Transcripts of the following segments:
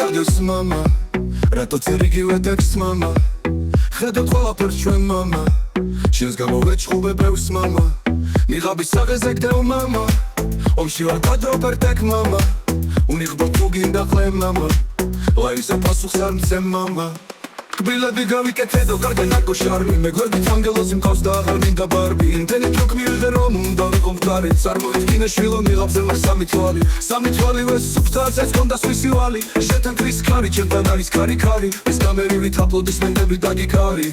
Ades mama, rato წერიგივე ტექსტს mama, ხედავ ყველაფერს ჩვენ mama, შენს გამო ვეჭხუბე ბევრს mama, მიღაბი საღეზე გდევ mama, ომში ვარ კადრო პერტეკ mama, უნიღბო თუ გინდა ყლე mama, ლაისა პასუხს არ მცემ mama. კბილები გავიკეთედო კარგე ნარკო შარმი, მე გვერდით ანგელოზი მყავს და აღარ მინდა ბარბი, იმდენი ჯოკ მივიდე რომ უნდა ვიყო მდგარი, წარმოიდგინე შვილო მიღაბზე ვარ სამი თვალი ვესუფთაზეც გონდა სვისი ვალი, შენთან ქრის ქარი, ჩემთან არის ქარი, ეს გამერივით აპლოდისმენტები დაგიქარი.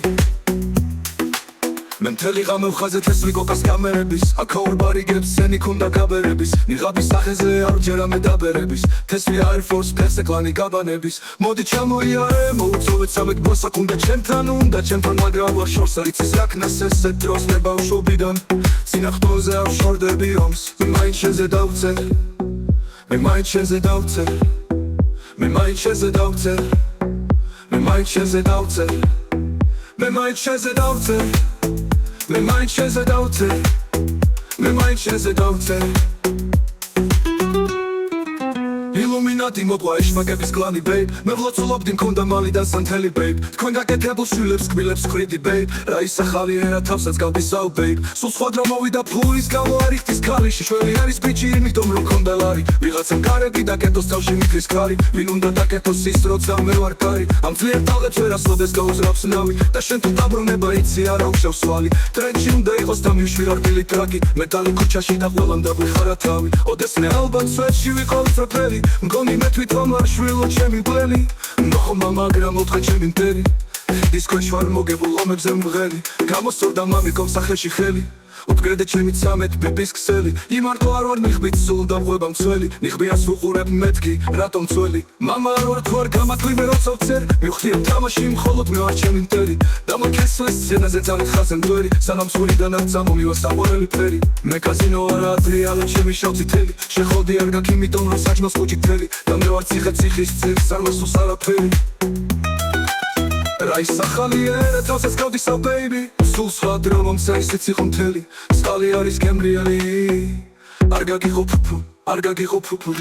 მე მთელი ღამე ვხაზეთ ეს ვიკოკას კამერების, აქაურ ბარიგებს სენი ქონდა გაბერების, ნიღაბის სახეზე არ ვჯერა მე დაბერების, თესვი Air Force ფეხზე კლანი გაბანების, მოდი ჩამოიარე, მოუწოვეთ სამეგბო საკუნდა ჩემთან უნდა, ჩემთან მაგრამ ვარ შორს არ იცის რა ქნას ესეთ დროს მე ბავშვობიდან, წინახტოზე არ ვშორდები ომს, მე მაინც შენზე დავწერ, მე მაინც შენზე დავწერ, მე მაინც შენზე დავწერ, მე მაინც შენზე დავწერ, მე მაინც შენზე დავწერ. მე მაინც შენზე დავწერ, მე მაინც შენზე დავწერ. ილუმინატი მოკვა ეშმაკების კლანი babe, მე ვლოცულობდი მქონდა მალიდან სანთელი babe, თქვენ გაკეთებულ შვილებს კბილებს ვხრიდი babe, რა ისახალი ერა თავსაც გავდისავ babe, სულ სხვა დრო მოვიდა ფულის გამო არ იხდის ქალიში, შველი არის ბიჭი იმიტომ რომ მქონდა ლარი, ვიღაცამ კარები დაკეთოს თავში მიქრის ქარი, ვინ უნდა დაკეთოს ის როცა მე ვარ კარი, ამ ძლიერ ტალღებს ვერასოდეს გაუზრავს ნავი, და შენ თუ დაბრუნება იცი არა უხშევ სვალი, ტრენდში უნდა იყოს და მივშვი რბილი ტრაკი, მეტალი ქუჩაში და ყველამ დაგვიხარა თავი, ოდეს მე ალბათ სვეტში ვიყავ წრფელი, მგონი მე თვითონ ვარ შვილო ჩემი ბლელი, ნოხომა მაგრამ ოთხე ჩემი მტერი, ის ქვეშ ვარ მოგებულ ომებზე მღელი, გამოსწორდა მამიკომ სახელში ხელი, უპკრედე ჩემი ცამეტ ბიბის ქსელი, იმართო არ ვარ ნიღბით სულ დამღვება მცველი, ნიღბიას ვუყურებ მეთქი, რატომ მცველი, მამა არ ვარ თუ არ გამათლი მე როცა ვწერ, მივხდიებ თამაში მხოლოდ მე ვარ ჩემი მტერი, დამაკესო ეს სცენაზე ძალით ხასენ დვერი, სანამ სულიდან არ წამომივა საყვარელი ფერი, მე კაზინო არა ადრიალა ჩემი შავწითელი, შეხოდი არ გაქვს იმიტომ რომ საჭმელს ხუჭი თელი, და მე ვარ ციხე-ციხის წირს არ მოსულს არაფერი. რა ისახალი ერა თავსაც გავდისავ baby, სულ სხვა დრო მომცა ისიც იყო მთელი, წყალი არის გემრიელი, არ გაგიღო ფუფუ, არ გაგიღო ფუფუ.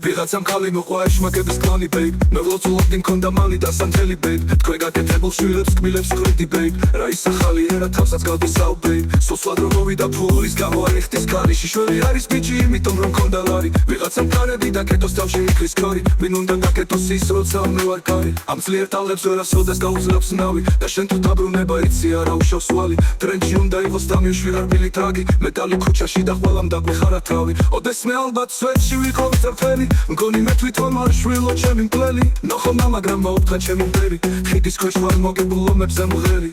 ვიღაცამ ქალი მოყვა ეშმაკების კლანი babe, მე ვლოცულობდი მქონდა მალიდან სანთელი babe, თქვენ გაკეთებულ შვილებს კბილებს ვხრიდი babe, რა ისახალი ერა თავსაც გავდისავ babe, სულ სხვა დრო მოვიდა ფულის გამო არ იხდის ქალიში, შველი არის ბიჭი იმიტომ რომ მქონდა ლარი, ვიღაცამ კარები დაკეთოს თავში მიქრის ქარი, ვინ უნდა დაკეთოს ის როცა მე ვარ კარი, ამ ძლიერ ტალღებს ვერასოდეს გაუზრავს ნავი, და შენ თუ დაბრუნება იცი არა უხშევ სვალი, ტრენდში უნდა იყოს და მივშვი რბილი ტრაკი, მეტალი ქუჩაში და ყველამ დაგვიხარა თავი, ოდეს მე ალბათ სვეტში ვიყავ წრფელი, მგონი მე თვითონ ვარ შვილო ჩემი მკვლელი, ნოხომა მაგრამ მოუთხა ჩემი მტერი, ხიდის ქვეშ ვარ მოგებულ ომებზე მღერი,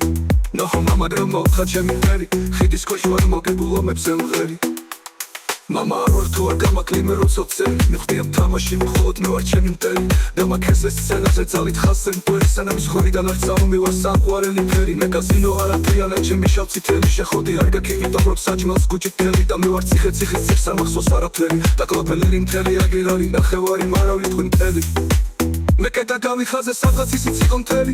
ნოხომა მაგრამ მოუთხა ჩემი მტერი, ხიდის ქვეშ ვარ მოგებულ ომებზე მღერი. მამა არ ვარ თუ არ გამაკლი მე როცა ვწერი, მივხდიებ თამაში მხოლოდ მე ვარ ჩემი მტერი, დამაკესე სცენაზე ძალით ხასენ დვერი, სანამ ზღვრიდან არ წამომივა საყვარელი ფერი, მე კაზინო არ ადრიალა ჩემი შავწითელი, შეხოდი არ გაქვს იმიტომ რომ საჭმელს ქუჭი თელი, და მე ვარ ციხე-ციხის წირს არ მახსოვს არაფერი, და ყველაფერი მთელი აგირარი ნახევარი მარავი თქვენ მთელი, მე კეთა გავიხაზე სადღაც ისიც იყო მთელი.